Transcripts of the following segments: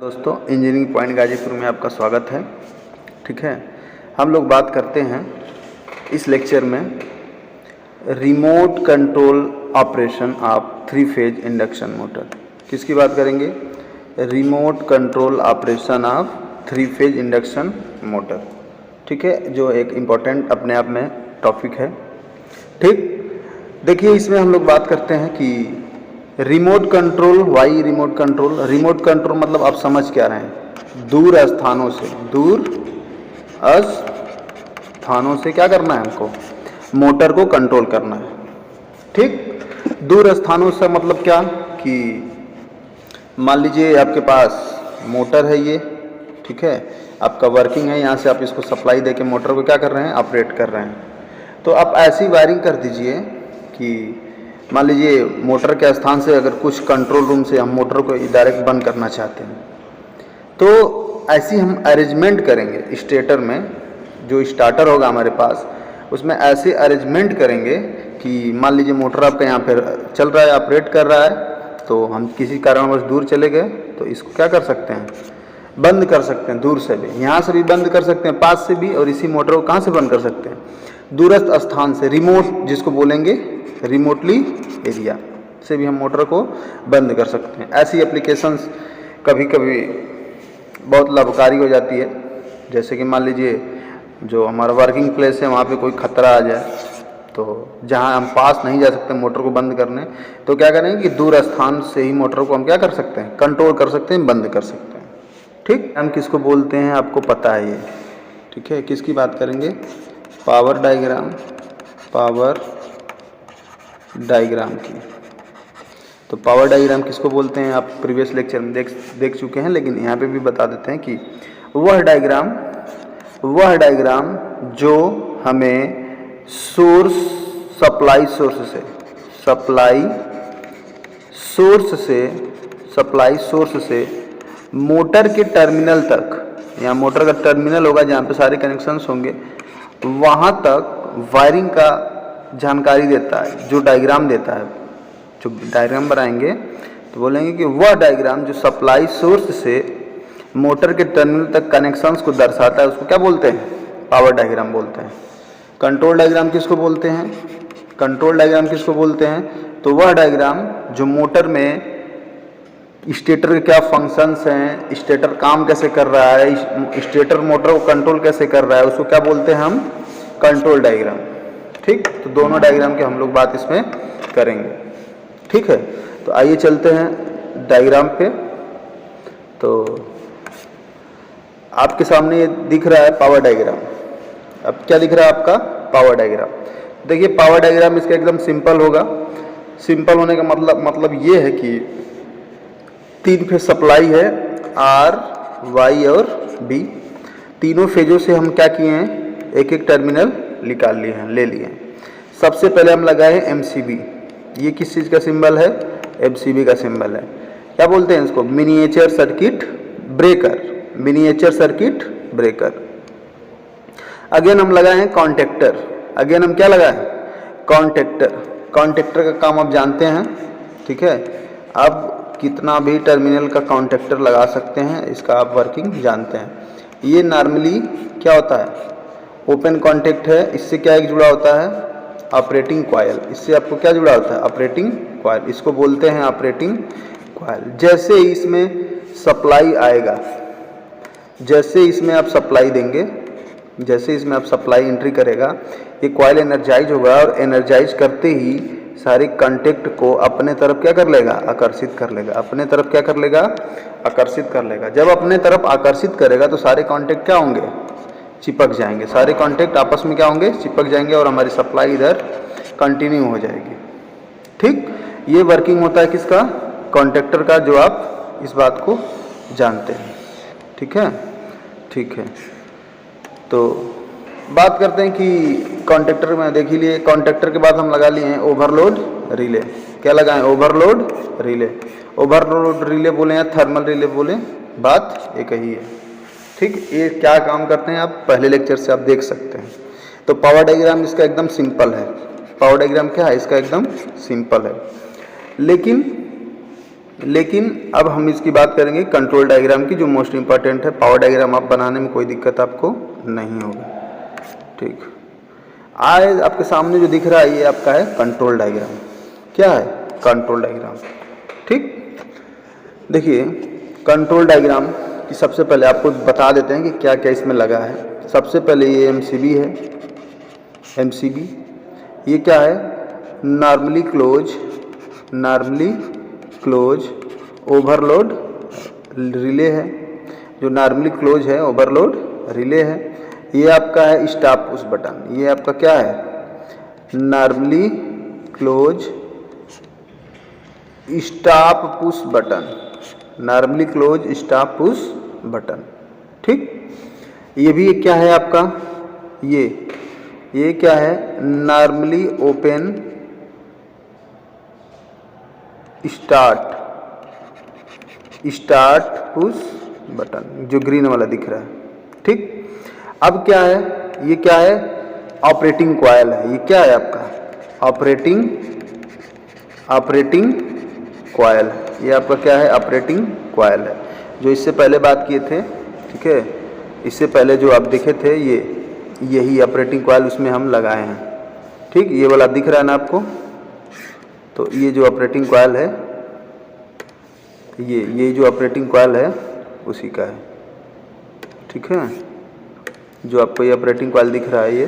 दोस्तों, engineering point Ghazipur में आपका स्वागत है। ठीक है, हम लोग बात करते हैं इस लेक्चर में remote control operation of 3 phase induction motor. किसकी बात करेंगे? Remote control operation of 3 phase induction motor. ठीक है, जो एक इम्पॉर्टेंट अपने आप में टॉपिक है। ठीक, देखिए इसमें हम लोग बात करते हैं कि remote control. Why remote control? Remote control मतलब आप समझ क्या रहे हैं? दूर स्थानों से क्या करना है हमको? मोटर को कंट्रोल करना है। ठीक, दूर स्थानों से मतलब क्या कि मान लीजिए आपके पास मोटर है ये, ठीक है, आपका वर्किंग है, यहाँ से आप इसको सप्लाई दे के मोटर को क्या कर रहे हैं? ऑपरेट कर रहे हैं। तो आप ऐसी वायरिंग कर दीजिए कि मान लीजिए मोटर के स्थान से अगर कुछ कंट्रोल रूम से हम मोटर को डायरेक्ट बंद करना चाहते हैं, तो ऐसी हम अरेंजमेंट करेंगे। स्टेटर में जो स्टार्टर होगा हमारे पास, उसमें ऐसे अरेंजमेंट करेंगे कि मान लीजिए मोटर आपका यहाँ पर चल रहा है, ऑपरेट कर रहा है, तो हम किसी कारणवश दूर चले गए तो इसको क्या कर सकते हैं? बंद कर सकते हैं। दूर से भी, यहाँ से भी बंद कर सकते हैं, पास से भी, और इसी मोटर को कहाँ से बंद कर सकते हैं? दूरस्थ स्थान से, रिमोट जिसको बोलेंगे रिमोटली एरिया से भी हम मोटर को बंद कर सकते हैं। ऐसी एप्लीकेशंस कभी कभी बहुत लाभकारी हो जाती है। जैसे कि मान लीजिए जो हमारा वर्किंग प्लेस है, वहाँ पे कोई खतरा आ जाए, तो जहाँ हम पास नहीं जा सकते मोटर को बंद करने, तो क्या करेंगे कि दूर स्थान से ही मोटर को हम क्या कर सकते हैं? कंट्रोल कर सकते हैं, बंद कर सकते हैं। ठीक, हम किसको बोलते हैं आपको पता है ये? ठीक है, किसकी बात करेंगे? पावर डायग्राम की। तो पावर डायग्राम किसको बोलते हैं आप प्रीवियस लेक्चर में देख चुके हैं, लेकिन यहाँ पे भी बता देते हैं कि वह डायग्राम जो हमें सप्लाई सोर्स से मोटर के टर्मिनल तक, यहाँ मोटर का टर्मिनल होगा जहाँ पे सारे कनेक्शंस होंगे, वहाँ तक वायरिंग का जानकारी देता है। जो डायग्राम देता है, जो डायग्राम बनाएंगे तो बोलेंगे कि वह डायग्राम जो सप्लाई सोर्स से मोटर के टर्मिनल तक कनेक्शंस को दर्शाता है, उसको क्या बोलते हैं? पावर डायग्राम बोलते हैं। कंट्रोल डायग्राम किसको बोलते हैं? तो वह डायग्राम जो मोटर में स्टेटर के क्या फंक्शंस हैं, स्टेटर काम कैसे कर रहा है, स्टेटर मोटर को कंट्रोल कैसे कर रहा है, उसको क्या बोलते हैं हम? Control diagram. ठीक, तो दोनों डायग्राम की हम लोग बात इसमें करेंगे। ठीक है, तो आइए चलते हैं डायग्राम पे। तो आपके सामने ये दिख रहा है पावर डायग्राम। अब क्या दिख रहा है आपका? Power diagram. देखिए पावर डायग्राम इसका एकदम सिंपल होगा। सिंपल होने का मतलब ये है कि 3 फेज सप्लाई है, आर, वाई और बी। तीनों फेजों से हम क्या किए हैं? एक एक टर्मिनल निकाल लिए हैं, ले लिए हैं। सबसे पहले हम लगाए हैं एमसीबी। ये किस चीज़ का सिंबल है? एमसीबी का सिंबल है। क्या बोलते हैं इसको? Miniature circuit breaker. अगेन हम लगाए हैं कॉन्टेक्टर। अगेन हम क्या लगाए? कॉन्टेक्टर का काम आप जानते हैं। ठीक है, आप कितना भी टर्मिनल का कॉन्टेक्टर लगा सकते हैं, इसका आप वर्किंग जानते हैं। ये नॉर्मली क्या होता है? ओपन कॉन्टेक्ट है। इससे क्या एक जुड़ा होता है? Operating coil. इससे आपको क्या जुड़ा होता है? Operating coil. इसको बोलते हैं ऑपरेटिंग कॉइल। जैसे ही इसमें सप्लाई आएगा, जैसे इसमें आप सप्लाई देंगे, जैसे इसमें आप सप्लाई एंट्री करेगा, ये कॉइल एनर्जाइज होगा, और एनर्जाइज करते ही सारे कॉन्टेक्ट को अपने तरफ क्या कर लेगा? आकर्षित कर लेगा। अपने तरफ क्या कर लेगा? आकर्षित कर लेगा। जब अपने तरफ आकर्षित करेगा तो सारे कॉन्टेक्ट क्या होंगे? चिपक जाएंगे। सारे कॉन्टेक्ट आपस में क्या होंगे? चिपक जाएंगे, और हमारी सप्लाई इधर कंटिन्यू हो जाएगी। ठीक, ये वर्किंग होता है किसका? कॉन्टेक्टर का, जो आप इस बात को जानते हैं। ठीक है, तो बात करते हैं कि कॉन्टेक्टर में देख ही लिए। कॉन्टेक्टर के बाद हम लगा लिए हैं ओवरलोड रिले। क्या लगाएं? ओवरलोड रिले बोले या थर्मल रिले बोले, बात एक ही है। ठीक, ये क्या काम करते हैं आप पहले लेक्चर से आप देख सकते हैं। तो पावर डायग्राम इसका एकदम सिंपल है। पावर डायग्राम क्या है? इसका एकदम सिंपल है। लेकिन लेकिन अब हम इसकी बात करेंगे कंट्रोल डायग्राम की, जो मोस्ट इम्पॉर्टेंट है। पावर डायग्राम आप बनाने में कोई दिक्कत आपको नहीं होगी। ठीक, आज आपके सामने जो दिख रहा है ये आपका है कंट्रोल डायग्राम। क्या है? Control diagram. ठीक, देखिए कंट्रोल डायग्राम की सबसे पहले आपको बता देते हैं कि क्या क्या इसमें लगा है। सबसे पहले ये एमसीबी है। एमसीबी ये क्या है? नॉर्मली क्लोज ओवरलोड रिले है। जो नॉर्मली क्लोज है ओवरलोड रिले है। ये आपका है स्टॉप पुश बटन। ये आपका क्या है? Normally close stop push button. Normally close stop push button. ठीक, ये भी क्या है आपका? ये क्या है? Normally open start push button, जो ग्रीन वाला दिख रहा है। ठीक, अब क्या है? ये क्या है? ऑपरेटिंग कॉइल है। ये क्या है आपका? Operating coil. ये आपका क्या है? ऑपरेटिंग कॉइल है, जो इससे पहले बात किए थे। ठीक है, इससे पहले जो आप देखे थे यही ऑपरेटिंग कॉइल उसमें हम लगाए हैं। ठीक, ये वाला दिख रहा है ना आपको? तो ये जो ऑपरेटिंग कॉइल है, ये जो ऑपरेटिंग कॉइल है उसी का है। ठीक है, जो आपको ये ऑपरेटिंग कॉइल दिख रहा है ये,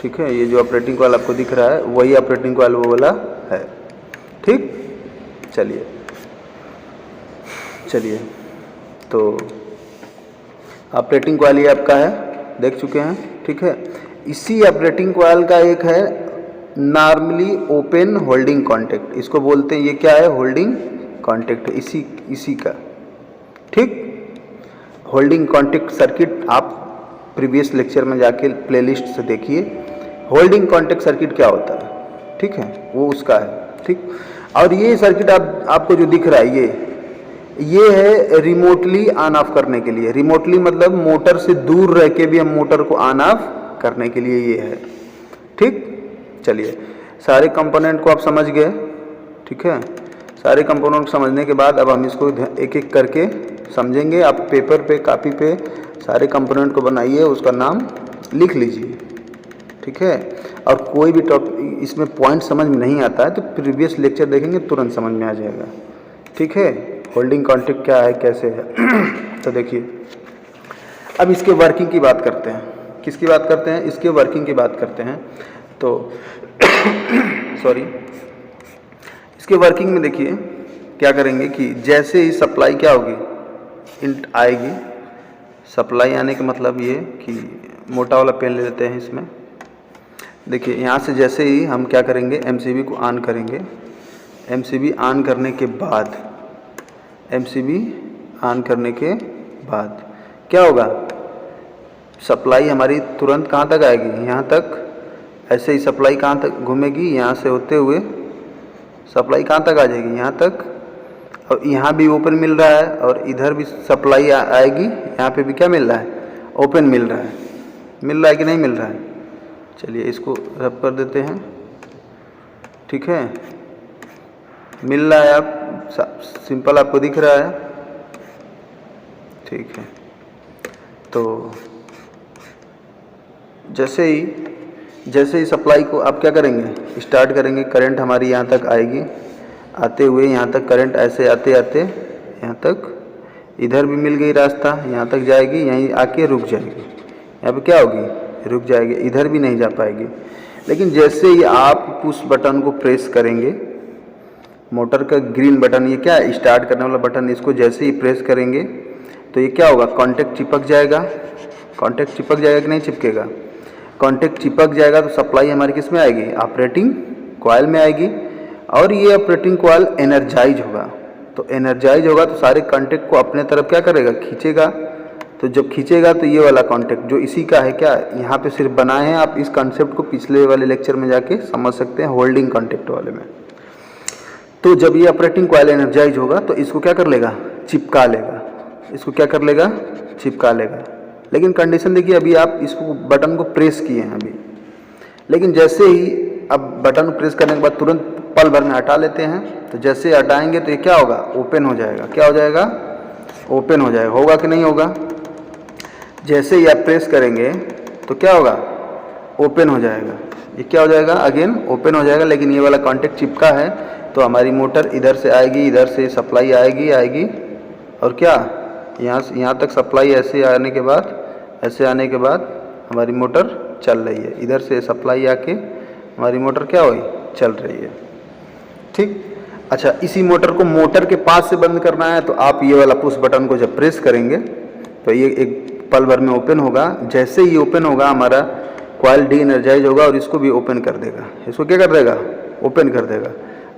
ठीक है, ये जो ऑपरेटिंग कॉइल आपको दिख रहा है वही ऑपरेटिंग कॉइल वो वाला है। ठीक, चलिए तो ऑपरेटिंग कॉइल ये आपका है, देख चुके हैं। ठीक है, इसी ऑपरेटिंग कॉइल का एक है नॉर्मली ओपन होल्डिंग कॉन्टैक्ट। इसको बोलते हैं, ये क्या है? होल्डिंग कॉन्टैक्ट है इसी का। ठीक, होल्डिंग कॉन्टैक्ट सर्किट आप प्रीवियस लेक्चर में जाके प्लेलिस्ट से देखिए, होल्डिंग कॉन्टैक्ट सर्किट क्या होता है। ठीक है, वो उसका है। ठीक, और ये सर्किट आपको जो दिख रहा है ये है रिमोटली ऑन ऑफ करने के लिए। रिमोटली मतलब मोटर से दूर रह के भी हम मोटर को ऑन ऑफ करने के लिए ये है। ठीक, चलिए सारे कंपोनेंट को आप समझ गए। ठीक है, सारे कंपोनेंट समझने के बाद अब हम इसको एक एक करके समझेंगे। आप पेपर पे कॉपी पे सारे कंपोनेंट को बनाइए, उसका नाम लिख लीजिए। ठीक है, और कोई भी टॉपिक इसमें पॉइंट समझ में नहीं आता है तो प्रीवियस लेक्चर देखेंगे तुरंत समझ में आ जाएगा। ठीक है, होल्डिंग कॉन्टैक्ट क्या है, कैसे है। तो देखिए अब इसके वर्किंग की बात करते हैं। किसकी बात करते हैं? इसके वर्किंग की बात करते हैं। तो सॉरी, इसके वर्किंग में देखिए क्या करेंगे कि जैसे ही सप्लाई क्या होगी, इंट आएगी। सप्लाई आने का मतलब ये कि मोटा वाला पेन ले लेते हैं इसमें। देखिए यहाँ से जैसे ही हम क्या करेंगे, एमसीबी को ऑन करेंगे। एमसीबी ऑन करने के बाद क्या होगा? सप्लाई हमारी तुरंत कहाँ तक आएगी? यहाँ तक। ऐसे ही सप्लाई कहाँ तक घूमेगी? यहाँ से होते हुए सप्लाई कहाँ तक आ जाएगी? यहाँ तक। और यहाँ भी ओपन मिल रहा है और इधर भी सप्लाई आएगी। यहाँ पे भी क्या मिल रहा है? ओपन मिल रहा है। मिल रहा है कि नहीं मिल रहा है? चलिए इसको रब कर देते हैं। ठीक है, मिल रहा है। आप सिंपल आपको दिख रहा है। ठीक है, तो जैसे ही सप्लाई को आप क्या करेंगे? स्टार्ट करेंगे। करंट हमारी यहाँ तक आएगी, आते हुए यहाँ तक करंट ऐसे आते यहाँ तक, इधर भी मिल गई रास्ता, यहाँ तक जाएगी, यहीं आके रुक जाएगी। यहाँ पे क्या होगी? रुक जाएगी, इधर भी नहीं जा पाएगी। लेकिन जैसे ही आप पुश बटन को प्रेस करेंगे, मोटर का ग्रीन बटन, ये क्या है? स्टार्ट करने वाला बटन, इसको जैसे ही प्रेस करेंगे तो ये क्या होगा? कॉन्टैक्ट चिपक जाएगा। कॉन्टैक्ट चिपक जाएगा कि नहीं चिपकेगा? कॉन्टैक्ट चिपक जाएगा तो सप्लाई हमारी किस में आएगी? ऑपरेटिंग कॉइल में आएगी। और ये ऑपरेटिंग कॉइल एनर्जाइज होगा। तो एनर्जाइज होगा तो सारे कॉन्टैक्ट को अपने तरफ क्या करेगा? खींचेगा। तो जब खींचेगा तो ये वाला कॉन्टैक्ट जो इसी का है, क्या यहाँ पे सिर्फ बनाए हैं। आप इस कॉन्सेप्ट को पिछले वाले लेक्चर में जाके समझ सकते हैं, होल्डिंग कॉन्टैक्ट वाले में। तो जब ये ऑपरेटिंग कॉइल एनर्जाइज होगा तो इसको क्या कर लेगा? चिपका लेगा। इसको क्या कर लेगा? चिपका लेगा। लेकिन कंडीशन देखिए, अभी आप इसको बटन को प्रेस किए हैं अभी, लेकिन जैसे ही अब बटन प्रेस करने के बाद तुरंत पल भर में हटा लेते हैं। तो जैसे हटाएंगे तो ये क्या होगा, ओपन हो जाएगा। क्या हो जाएगा, ओपन हो जाएगा। होगा कि नहीं होगा, जैसे ही आप प्रेस करेंगे तो क्या होगा, ओपन हो जाएगा। ये क्या हो जाएगा, अगेन ओपन हो जाएगा। लेकिन ये वाला कॉन्टेक्ट चिपका है तो हमारी मोटर इधर से आएगी, इधर से सप्लाई आएगी और क्या, यहाँ तक सप्लाई ऐसे आने के बाद हमारी मोटर चल रही है। इधर से सप्लाई आके हमारी मोटर क्या हुई, चल रही है। ठीक। अच्छा, इसी मोटर को मोटर के पास से बंद करना है तो आप ये वाला पुश बटन को जब प्रेस करेंगे तो ये एक पल भर में ओपन होगा। जैसे ही ओपन होगा हमारा कॉइल डी एनर्जाइज होगा और इसको भी ओपन कर देगा। इसको क्या कर देगा, ओपन कर देगा।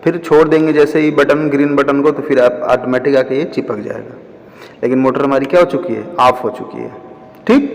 फिर छोड़ देंगे जैसे ही बटन, ग्रीन बटन को, तो फिर आप ऑटोमेटिक आके ये चिपक जाएगा। लेकिन मोटर हमारी क्या हो चुकी है, ऑफ हो चुकी है। ठीक।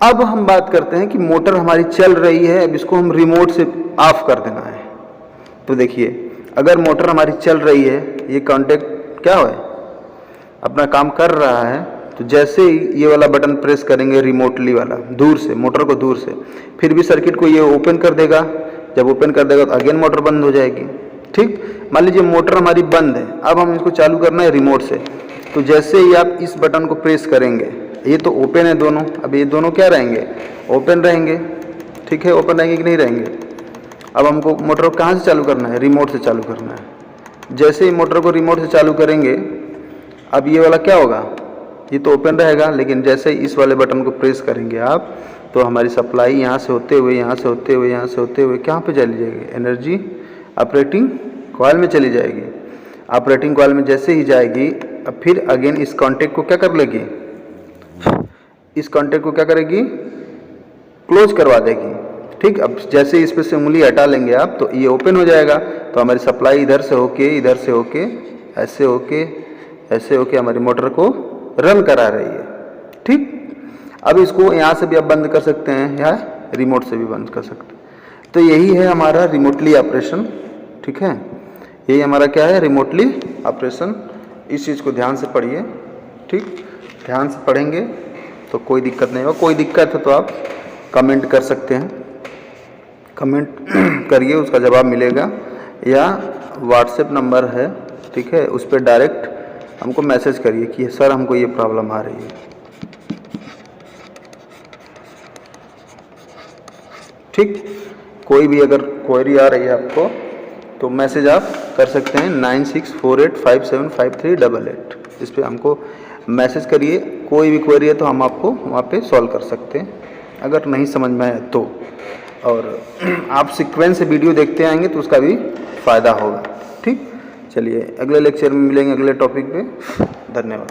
अब हम बात करते हैं कि मोटर हमारी चल रही है, अब इसको हम रिमोट से ऑफ कर देना है। तो देखिए, अगर मोटर हमारी चल रही है, ये कॉन्टेक्ट क्या है, अपना काम कर रहा है, तो जैसे ही ये वाला बटन प्रेस करेंगे रिमोटली वाला, दूर से, मोटर को दूर से, फिर भी सर्किट को ये ओपन कर देगा। जब ओपन कर देगा तो अगेन मोटर बंद हो जाएगी। ठीक। मान लीजिए मोटर हमारी बंद है, अब हम इसको चालू करना है रिमोट से। तो जैसे ही आप इस बटन को प्रेस करेंगे, ये तो ओपन है दोनों, अब ये दोनों क्या रहेंगे, ओपन रहेंगे। ठीक है, ओपन रहेंगे कि नहीं रहेंगे। अब हमको मोटर को कहाँ से चालू करना है, रिमोट से चालू करना है। जैसे ही मोटर को रिमोट से चालू करेंगे, अब ये वाला क्या होगा, ये तो ओपन रहेगा। लेकिन जैसे ही इस वाले बटन को प्रेस करेंगे आप, तो हमारी सप्लाई यहाँ से होते हुए कहाँ पे चली जाएगी, एनर्जी ऑपरेटिंग कॉइल में चली जाएगी। ऑपरेटिंग कॉइल में जैसे ही जाएगी, अब फिर अगेन इस कॉन्टेक्ट को क्या कर लेगी, इस कॉन्टेक्ट को क्या करेगी, क्लोज करवा देगी। ठीक। अब जैसे ही इस पर से उंगली हटा लेंगे आप, तो ये ओपन हो जाएगा। तो हमारी सप्लाई इधर से होके ऐसे होके हमारी मोटर को रन करा रही है। ठीक। अब इसको यहाँ से भी आप बंद कर सकते हैं या रिमोट से भी बंद कर सकते हैं। तो यही है हमारा रिमोटली ऑपरेशन। ठीक है, यही हमारा क्या है, रिमोटली ऑपरेशन। इस चीज़ को ध्यान से पढ़िए। ठीक, ध्यान से पढ़ेंगे तो कोई दिक्कत नहीं होगा। कोई दिक्कत है तो आप कमेंट कर सकते हैं, कमेंट करिए, उसका जवाब मिलेगा। या व्हाट्सएप नंबर है, ठीक है, उस पर डायरेक्ट हमको मैसेज करिए कि सर हमको ये प्रॉब्लम आ रही है। ठीक। कोई भी अगर क्वेरी आ रही है आपको तो मैसेज आप कर सकते हैं 9648575388। इस पर हमको मैसेज करिए। कोई भी क्वेरी है तो हम आपको वहाँ पे सॉल्व कर सकते हैं, अगर नहीं समझ में आए तो। और आप सीक्वेंस से वीडियो देखते आएंगे तो उसका भी फ़ायदा होगा। ठीक। चलिए, अगले लेक्चर में मिलेंगे अगले टॉपिक पे। धन्यवाद।